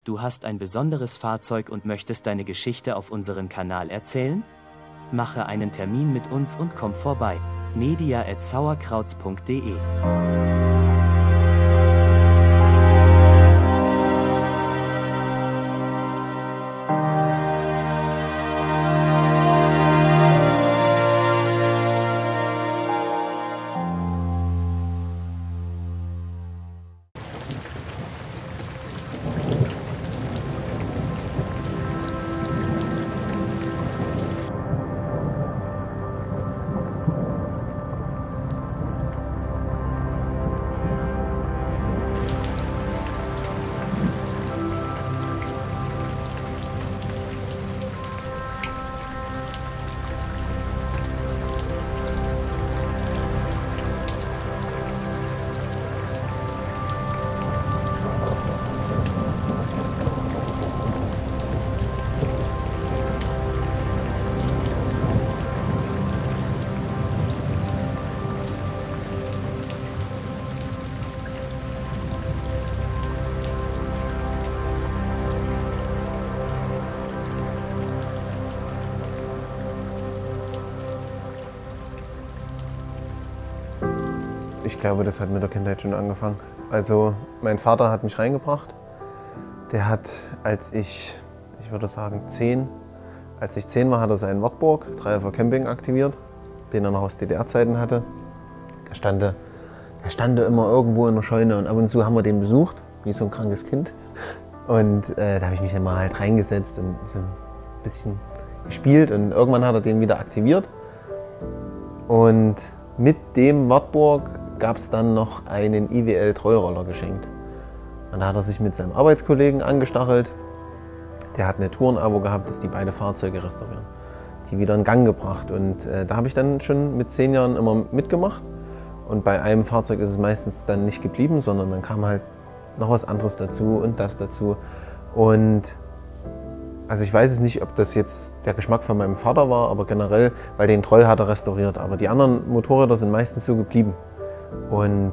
Du hast ein besonderes Fahrzeug und möchtest deine Geschichte auf unseren Kanal erzählen? Mache einen Termin mit uns und komm vorbei. media@sauerkrauts.de Ich glaube, das hat mit der Kindheit schon angefangen. Also mein Vater hat mich reingebracht. Der hat, als ich würde sagen 10 war, hat er seinen Wartburg 3er Camping aktiviert, den er noch aus DDR-Zeiten hatte. Der stand immer irgendwo in der Scheune und ab und zu haben wir den besucht, wie so ein krankes Kind. Und da habe ich mich immer halt reingesetzt und so ein bisschen gespielt und irgendwann hat er den wieder aktiviert. Und mit dem Wartburg gab es dann noch einen IWL-Trollroller geschenkt. Und da hat er sich mit seinem Arbeitskollegen angestachelt. Der hat eine Touren-Abo gehabt, dass die beide Fahrzeuge restaurieren. Die wieder in Gang gebracht. Und da habe ich dann schon mit 10 Jahren immer mitgemacht. Und bei einem Fahrzeug ist es meistens dann nicht geblieben, sondern dann kam halt noch was anderes dazu und das dazu. Und also ich weiß es nicht, ob das jetzt der Geschmack von meinem Vater war, aber generell, weil den Troll hat er restauriert. Aber die anderen Motorräder sind meistens so geblieben. Und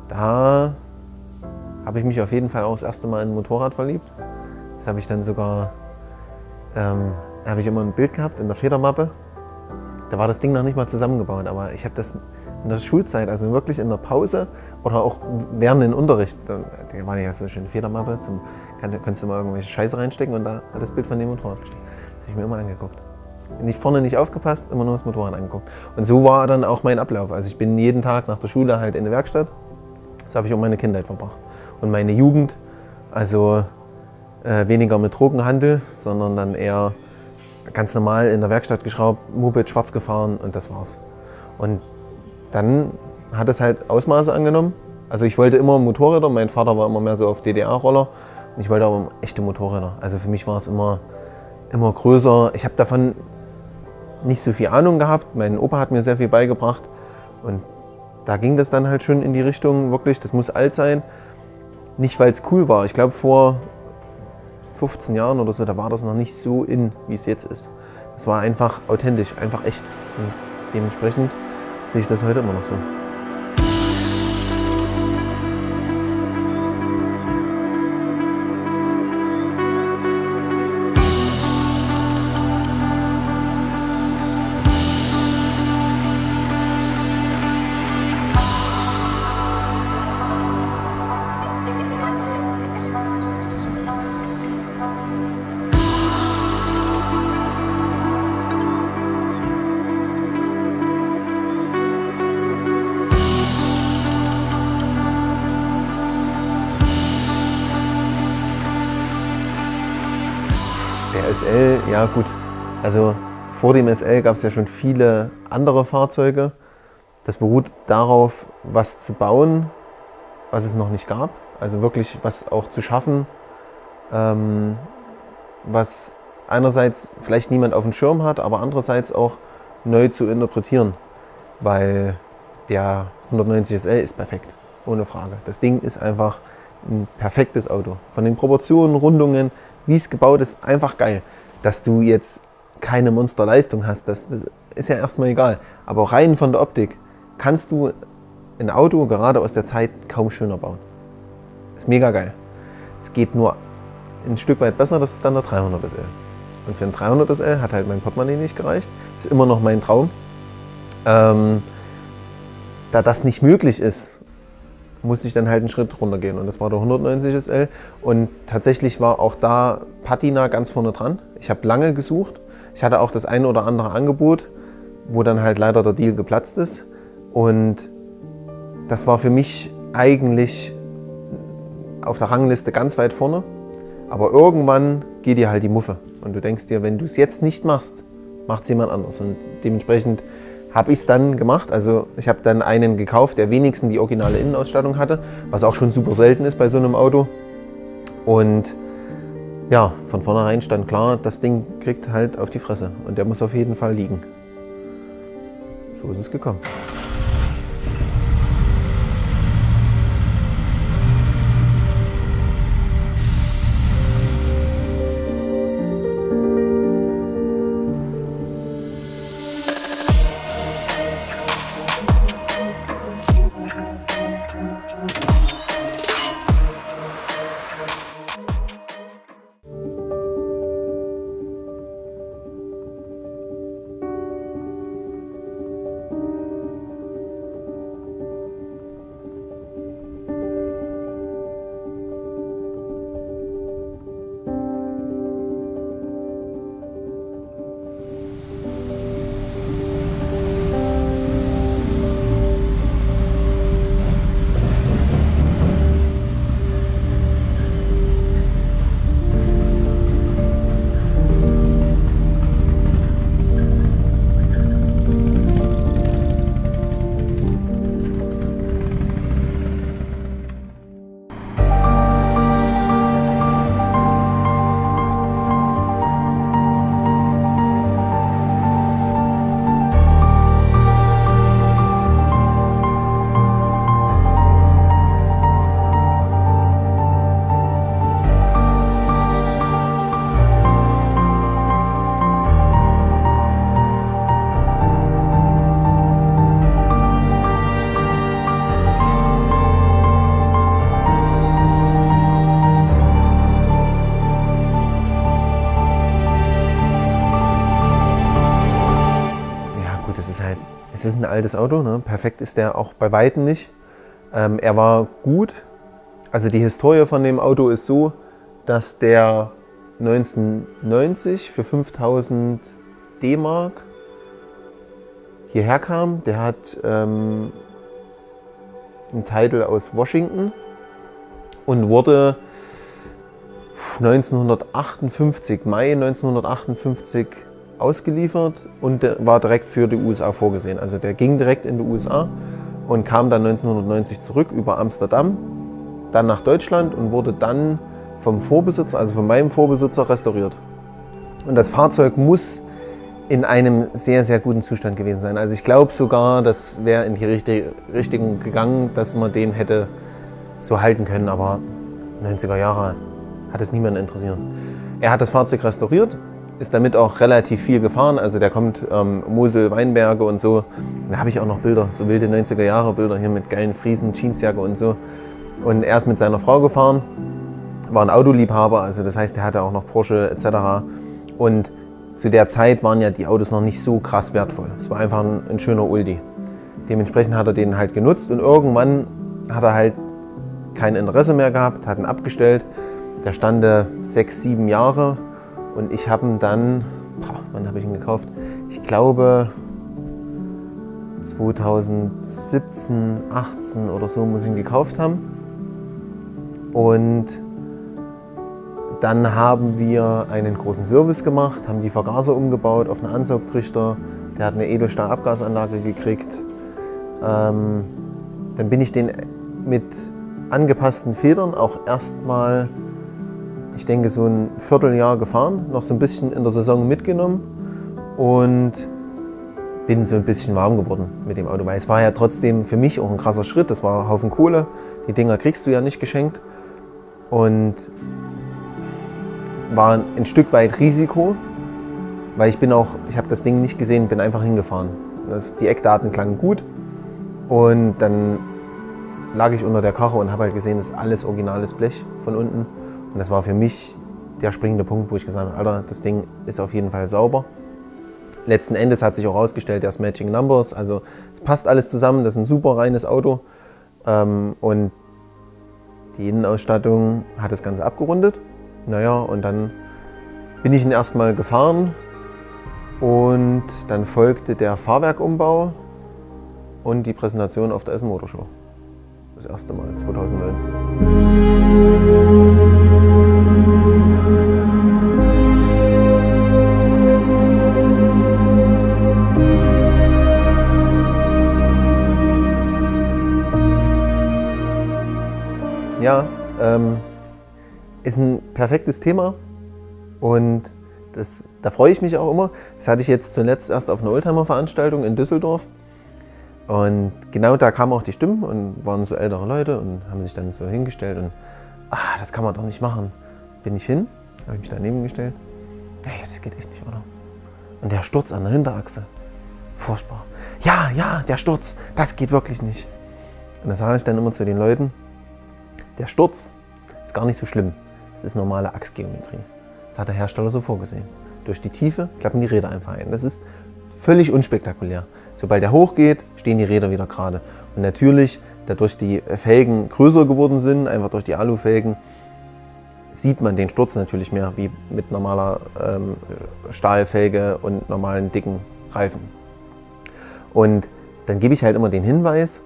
da habe ich mich auf jeden Fall auch das erste Mal in ein Motorrad verliebt. Das habe ich dann sogar, da habe ich immer ein Bild gehabt in der Federmappe. Da war das Ding noch nicht mal zusammengebaut, aber ich habe das in der Schulzeit, also wirklich in der Pause oder auch während dem Unterricht, da war ja so eine schöne Federmappe, kannst du mal irgendwelche Scheiße reinstecken und da hat das Bild von dem Motorrad gesteckt. Das habe ich mir immer angeguckt. Nicht vorne nicht aufgepasst, immer nur das Motorrad angeguckt. Und so war dann auch mein Ablauf. Also ich bin jeden Tag nach der Schule halt in der Werkstatt. So habe ich auch meine Kindheit verbracht. Und meine Jugend, also weniger mit Drogenhandel, sondern dann eher ganz normal in der Werkstatt geschraubt, Moped schwarz gefahren und das war's. Und dann hat es halt Ausmaße angenommen. Also ich wollte immer Motorräder, mein Vater war immer mehr so auf DDR-Roller und ich wollte aber echte Motorräder. Also für mich war es immer größer. Ich habe davon nicht so viel Ahnung gehabt. Mein Opa hat mir sehr viel beigebracht und da ging das dann halt schon in die Richtung, wirklich, das muss alt sein. Nicht, weil es cool war. Ich glaube, vor 15 Jahren oder so, da war das noch nicht so in, wie es jetzt ist. Es war einfach authentisch, einfach echt. Und dementsprechend sehe ich das heute immer noch so. Der SL, ja gut, also vor dem SL gab es ja schon viele andere Fahrzeuge. Das beruht darauf, was zu bauen, was es noch nicht gab. Also wirklich was auch zu schaffen, was einerseits vielleicht niemand auf dem Schirm hat, aber andererseits auch neu zu interpretieren. Weil der 190 SL ist perfekt, ohne Frage. Das Ding ist einfach ein perfektes Auto. Von den Proportionen, Rundungen, wie es gebaut ist, einfach geil. Dass du jetzt keine Monsterleistung hast, das ist ja erstmal egal. Aber rein von der Optik kannst du ein Auto gerade aus der Zeit kaum schöner bauen. Ist mega geil. Es geht nur ein Stück weit besser, das ist dann der 300 SL. Und für einen 300 SL hat halt mein Portemonnaie nicht gereicht. Das ist immer noch mein Traum. Da das nicht möglich ist, musste ich dann halt einen Schritt runtergehen. Und das war der 190 SL. Und tatsächlich war auch da Patina ganz vorne dran. Ich habe lange gesucht. Ich hatte auch das eine oder andere Angebot, wo dann halt leider der Deal geplatzt ist. Und das war für mich eigentlich auf der Rangliste ganz weit vorne. Aber irgendwann geht dir halt die Muffe. Und du denkst dir, wenn du es jetzt nicht machst, macht es jemand anders. Und dementsprechend habe ich es dann gemacht. Also ich habe dann einen gekauft, der wenigstens die originale Innenausstattung hatte, was auch schon super selten ist bei so einem Auto. Und ja, von vornherein stand klar, das Ding kriegt halt auf die Fresse. Und der muss auf jeden Fall liegen. So ist es gekommen. Es ist ein altes Auto, ne? Perfekt ist der auch bei Weitem nicht. Er war gut. Also die Historie von dem Auto ist so, dass der 1990 für 5.000 D-Mark hierher kam. Der hat einen Titel aus Washington und wurde 1958, Mai 1958 ausgeliefert und der war direkt für die USA vorgesehen. Also der ging direkt in die USA und kam dann 1990 zurück über Amsterdam, dann nach Deutschland und wurde dann vom Vorbesitzer, also von meinem Vorbesitzer, restauriert. Und das Fahrzeug muss in einem sehr, sehr guten Zustand gewesen sein. Also ich glaube sogar, das wäre in die Richtung gegangen, dass man den hätte so halten können, aber 90er Jahre hat es niemanden interessiert. Er hat das Fahrzeug restauriert, ist damit auch relativ viel gefahren, also der kommt Mosel, Weinberge und so. Da habe ich auch noch Bilder, so wilde 90er Jahre Bilder hier mit geilen Friesen, Jeansjacke und so. Und er ist mit seiner Frau gefahren, war ein Autoliebhaber, also das heißt, er hatte auch noch Porsche etc. Und zu der Zeit waren ja die Autos noch nicht so krass wertvoll. Es war einfach ein schöner Oldie. Dementsprechend hat er den halt genutzt und irgendwann hat er halt kein Interesse mehr gehabt, hat ihn abgestellt. Der stand 6, 7 Jahre. Und ich habe ihn dann, wann habe ich ihn gekauft? Ich glaube 2017, 18 oder so muss ich ihn gekauft haben. Und dann haben wir einen großen Service gemacht, haben die Vergaser umgebaut auf einen Ansaugtrichter. Der hat eine Edelstahlabgasanlage gekriegt. Dann bin ich den mit angepassten Federn auch erstmal, ich denke, so ein Vierteljahr gefahren, noch so ein bisschen in der Saison mitgenommen und bin so ein bisschen warm geworden mit dem Auto. Weil es war ja trotzdem für mich auch ein krasser Schritt, das war ein Haufen Kohle, die Dinger kriegst du ja nicht geschenkt und war ein Stück weit Risiko, weil ich habe das Ding nicht gesehen, bin einfach hingefahren. Die Eckdaten klangen gut und dann lag ich unter der Karre und habe halt gesehen, das ist alles originales Blech von unten. Und das war für mich der springende Punkt, wo ich gesagt habe, Alter, das Ding ist auf jeden Fall sauber. Letzten Endes hat sich auch herausgestellt, der ist Matching Numbers, also es passt alles zusammen, das ist ein super reines Auto. Und die Innenausstattung hat das Ganze abgerundet. Naja, und dann bin ich ihn erstmal gefahren und dann folgte der Fahrwerkumbau und die Präsentation auf der Essen Motor Show. Das erste Mal, 2019. Ja, ist ein perfektes Thema und da freue ich mich auch immer. Das hatte ich jetzt zuletzt erst auf einer Oldtimer-Veranstaltung in Düsseldorf und genau da kamen auch die Stimmen und waren so ältere Leute und haben sich dann so hingestellt und das kann man doch nicht machen. Bin ich hin, habe ich mich daneben gestellt. Hey, das geht echt nicht, oder? Und der Sturz an der Hinterachse, furchtbar. Ja, der Sturz, das geht wirklich nicht. Und da sage ich dann immer zu den Leuten, der Sturz ist gar nicht so schlimm. Das ist normale Achsgeometrie. Das hat der Hersteller so vorgesehen. Durch die Tiefe klappen die Räder einfach ein. Das ist völlig unspektakulär. Sobald er hochgeht, stehen die Räder wieder gerade. Und natürlich, dadurch die Felgen größer geworden sind, einfach durch die Alufelgen, sieht man den Sturz natürlich mehr wie mit normaler Stahlfelge und normalen dicken Reifen. Und dann gebe ich halt immer den Hinweis,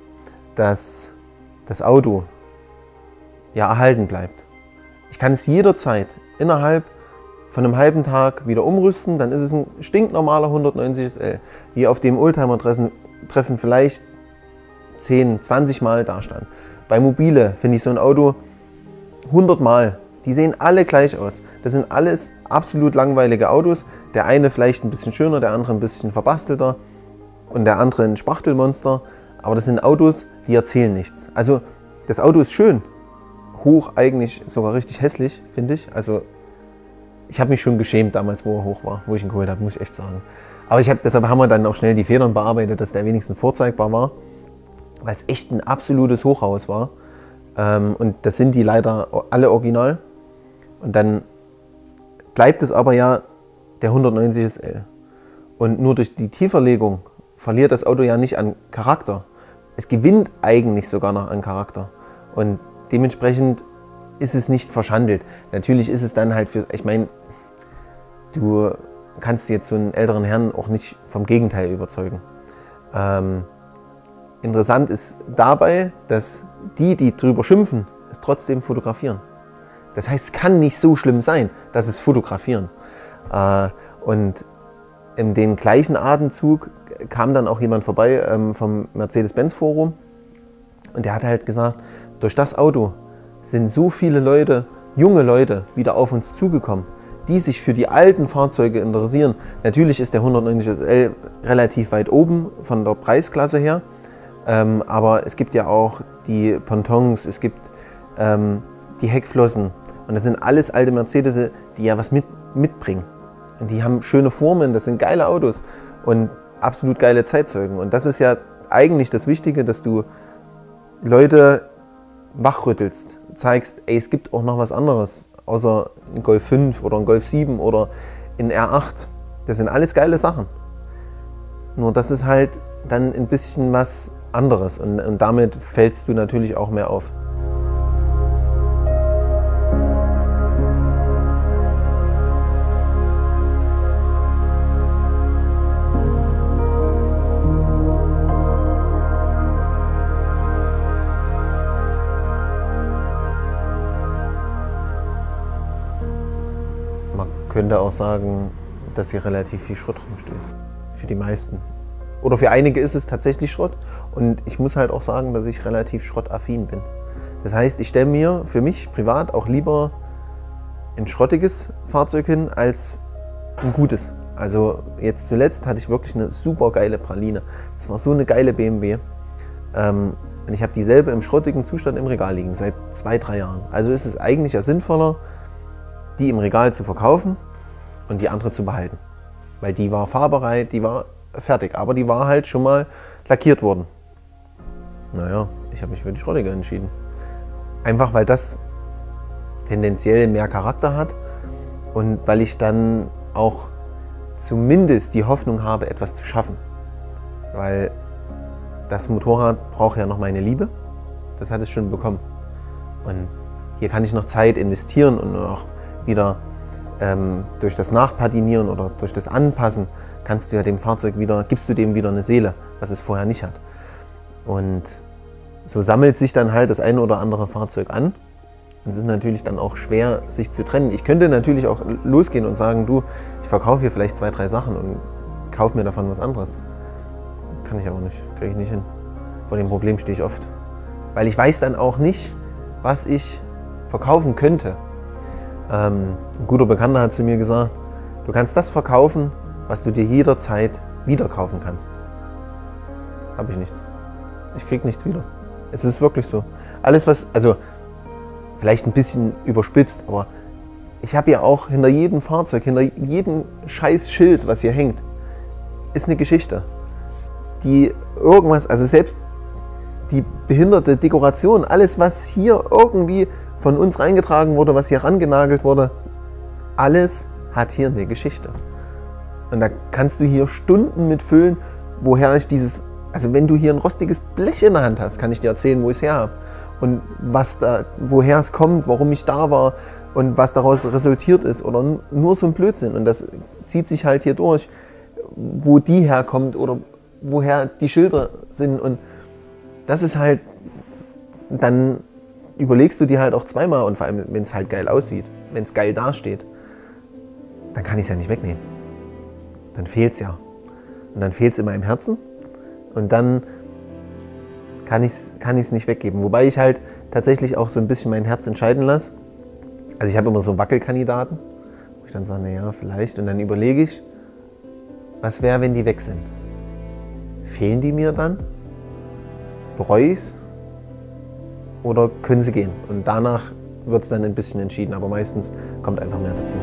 dass das Auto erhalten bleibt. Ich kann es jederzeit innerhalb von einem halben Tag wieder umrüsten, dann ist es ein stinknormaler 190 SL, wie auf dem Oldtimer-Treffen vielleicht 10, 20 Mal dastand. Bei Mobile finde ich so ein Auto 100 Mal. Die sehen alle gleich aus. Das sind alles absolut langweilige Autos. Der eine vielleicht ein bisschen schöner, der andere ein bisschen verbastelter und der andere ein Spachtelmonster. Aber das sind Autos, die erzählen nichts. Also das Auto ist schön. Hoch eigentlich sogar richtig hässlich, finde ich. Also ich habe mich schon geschämt damals, wo er hoch war, wo ich ihn geholt habe, muss ich echt sagen. Aber deshalb haben wir dann auch schnell die Federn bearbeitet, dass der wenigstens vorzeigbar war, weil es echt ein absolutes Hochhaus war. Und das sind die leider alle original. Und dann bleibt es aber ja der 190 SL. Und nur durch die Tieferlegung verliert das Auto ja nicht an Charakter. Es gewinnt eigentlich sogar noch an Charakter. Und dementsprechend ist es nicht verschandelt. Natürlich ist es dann halt ich meine, du kannst jetzt so einen älteren Herrn auch nicht vom Gegenteil überzeugen. Interessant ist dabei, dass die drüber schimpfen, es trotzdem fotografieren. Das heißt, es kann nicht so schlimm sein, dass es fotografieren. Und in dem gleichen Atemzug kam dann auch jemand vorbei vom Mercedes-Benz-Forum und der hat halt gesagt, durch das Auto sind so viele Leute, junge Leute, wieder auf uns zugekommen, die sich für die alten Fahrzeuge interessieren. Natürlich ist der 190 SL relativ weit oben von der Preisklasse her, aber es gibt ja auch die Pontons, es gibt die Heckflossen und das sind alles alte Mercedes, die ja was mitbringen. Und die haben schöne Formen, das sind geile Autos und absolut geile Zeitzeugen. Und das ist ja eigentlich das Wichtige, dass du Leute wachrüttelst, zeigst, ey, es gibt auch noch was anderes, außer ein Golf 5 oder ein Golf 7 oder ein R8. Das sind alles geile Sachen. Nur das ist halt dann ein bisschen was anderes und damit fällst du natürlich auch mehr auf. Man könnte auch sagen, dass hier relativ viel Schrott rumsteht. Für die meisten. Oder für einige ist es tatsächlich Schrott. Und ich muss halt auch sagen, dass ich relativ schrottaffin bin. Das heißt, ich stelle mir für mich privat auch lieber ein schrottiges Fahrzeug hin als ein gutes. Also jetzt zuletzt hatte ich wirklich eine super geile Praline. Das war so eine geile BMW. Und ich habe dieselbe im schrottigen Zustand im Regal liegen, seit 2, 3 Jahren. Also ist es eigentlich ja sinnvoller, die im Regal zu verkaufen und die andere zu behalten. Weil die war fahrbereit, die war fertig, aber die war halt schon mal lackiert worden. Naja, ich habe mich für die schrottige entschieden. Einfach weil das tendenziell mehr Charakter hat und weil ich dann auch zumindest die Hoffnung habe, etwas zu schaffen. Weil das Motorrad braucht ja noch meine Liebe, das hat es schon bekommen. Und hier kann ich noch Zeit investieren und auch wieder durch das Nachpatinieren oder durch das Anpassen kannst du ja dem Fahrzeug wieder, gibst du dem wieder eine Seele, was es vorher nicht hat. Und so sammelt sich dann halt das eine oder andere Fahrzeug an. Und es ist natürlich dann auch schwer, sich zu trennen. Ich könnte natürlich auch losgehen und sagen, du, ich verkaufe hier vielleicht 2, 3 Sachen und kaufe mir davon was anderes. Kann ich aber nicht, kriege ich nicht hin. Vor dem Problem stehe ich oft. Weil ich weiß dann auch nicht, was ich verkaufen könnte. Ein guter Bekannter hat zu mir gesagt, du kannst das verkaufen, was du dir jederzeit wieder kaufen kannst. Habe ich nichts. Ich kriege nichts wieder. Es ist wirklich so. Alles was, also vielleicht ein bisschen überspitzt, aber ich habe ja auch hinter jedem Fahrzeug, hinter jedem scheiß Schild, was hier hängt, ist eine Geschichte. Die irgendwas, also selbst die behinderte Dekoration, alles was hier irgendwie von uns reingetragen wurde, was hier rangenagelt wurde, alles hat hier eine Geschichte. Und da kannst du hier Stunden mit füllen, woher ich dieses, also wenn du hier ein rostiges Blech in der Hand hast, kann ich dir erzählen, wo ich es her habe. Und was da, woher es kommt, warum ich da war und was daraus resultiert ist. Oder nur so ein Blödsinn. Und das zieht sich halt hier durch, wo die herkommt oder woher die Schilder sind. Und das ist halt, dann überlegst du dir halt auch zweimal und vor allem, wenn es halt geil aussieht, wenn es geil dasteht, dann kann ich es ja nicht wegnehmen. Dann fehlt es ja. Und dann fehlt es in meinem Herzen und dann kann ich es nicht weggeben. Wobei ich halt tatsächlich auch so ein bisschen mein Herz entscheiden lasse. Also ich habe immer so Wackelkandidaten, wo ich dann sage, naja, vielleicht. Und dann überlege ich, was wäre, wenn die weg sind? Fehlen die mir dann? Bereue ich es? Oder können sie gehen? Und danach wird es dann ein bisschen entschieden, aber meistens kommt einfach mehr dazu.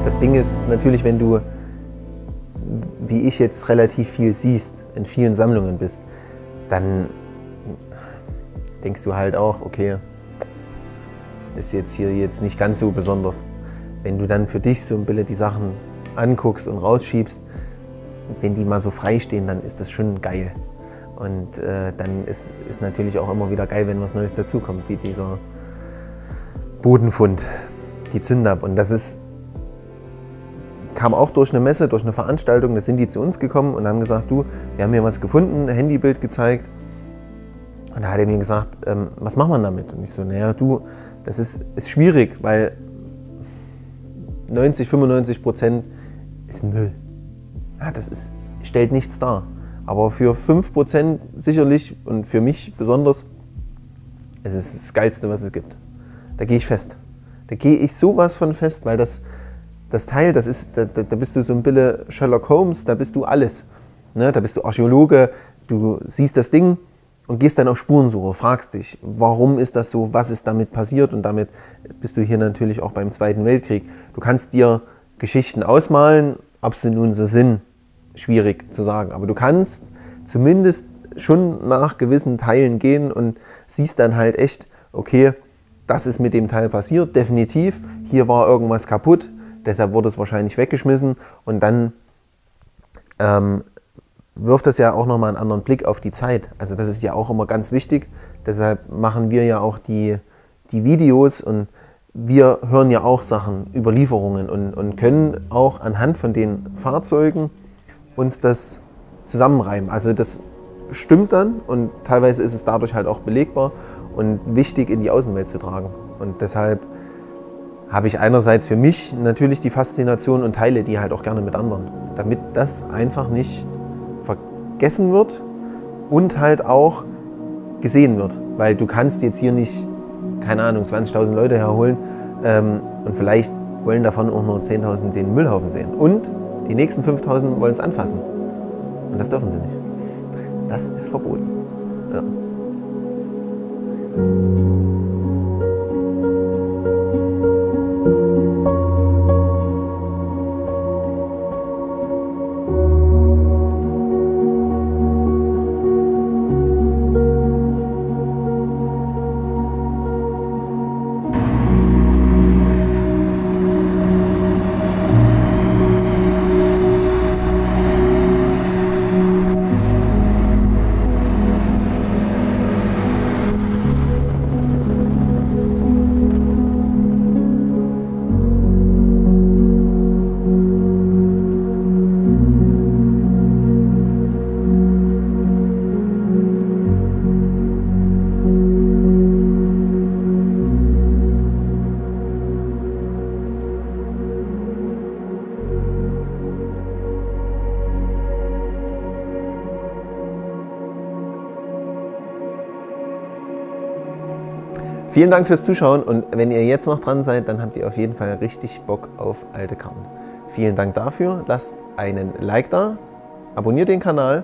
Das Ding ist natürlich, wenn du, wie ich jetzt, relativ viel siehst, in vielen Sammlungen bist, dann denkst du halt auch, okay, ist jetzt hier jetzt nicht ganz so besonders. Wenn du dann für dich so ein bisschen die Sachen anguckst und rausschiebst, wenn die mal so frei stehen, dann ist das schon geil. Und dann ist natürlich auch immer wieder geil, wenn was Neues dazukommt, wie dieser Bodenfund, die Zündab. Und das kam auch durch eine Messe, durch eine Veranstaltung, da sind die zu uns gekommen und haben gesagt, du, wir haben hier was gefunden, ein Handybild gezeigt. Und da hat er mir gesagt, was machen wir damit? Und ich so, naja, du, das ist schwierig, weil 90–95% ist Müll. Ja, stellt nichts dar. Aber für 5% sicherlich und für mich besonders, es ist das Geilste, was es gibt. Da gehe ich fest. Da gehe ich sowas von fest, weil das Teil, da bist du so ein bisschen Sherlock Holmes, da bist du alles. Ne? Da bist du Archäologe, du siehst das Ding und gehst dann auf Spurensuche, fragst dich, warum ist das so, was ist damit passiert, und damit bist du hier natürlich auch beim Zweiten Weltkrieg. Du kannst dir Geschichten ausmalen, ob sie nun so sind, schwierig zu sagen, aber du kannst zumindest schon nach gewissen Teilen gehen und siehst dann halt echt, okay, das ist mit dem Teil passiert, definitiv, hier war irgendwas kaputt, deshalb wurde es wahrscheinlich weggeschmissen, und dann wirft das ja auch nochmal einen anderen Blick auf die Zeit. Also das ist ja auch immer ganz wichtig, deshalb machen wir ja auch die Videos, und wir hören ja auch Sachen, Überlieferungen und können auch anhand von den Fahrzeugen uns das zusammenreimen. Also das stimmt dann und teilweise ist es dadurch halt auch belegbar und wichtig in die Außenwelt zu tragen. Und deshalb habe ich einerseits für mich natürlich die Faszination und teile die halt auch gerne mit anderen, damit das einfach nicht vergessen wird und halt auch gesehen wird. Weil du kannst jetzt hier nicht, keine Ahnung, 20.000 Leute herholen und vielleicht wollen davon auch nur 10.000 den Müllhaufen sehen. Und die nächsten 5.000 wollen es anfassen. Und das dürfen sie nicht. Das ist verboten. Ja. Vielen Dank fürs Zuschauen und wenn ihr jetzt noch dran seid, dann habt ihr auf jeden Fall richtig Bock auf alte Karren. Vielen Dank dafür, lasst einen Like da, abonniert den Kanal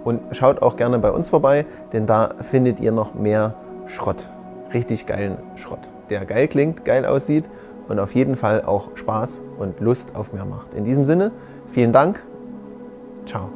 und schaut auch gerne bei uns vorbei, denn da findet ihr noch mehr Schrott, richtig geilen Schrott, der geil klingt, geil aussieht und auf jeden Fall auch Spaß und Lust auf mehr macht. In diesem Sinne, vielen Dank, ciao.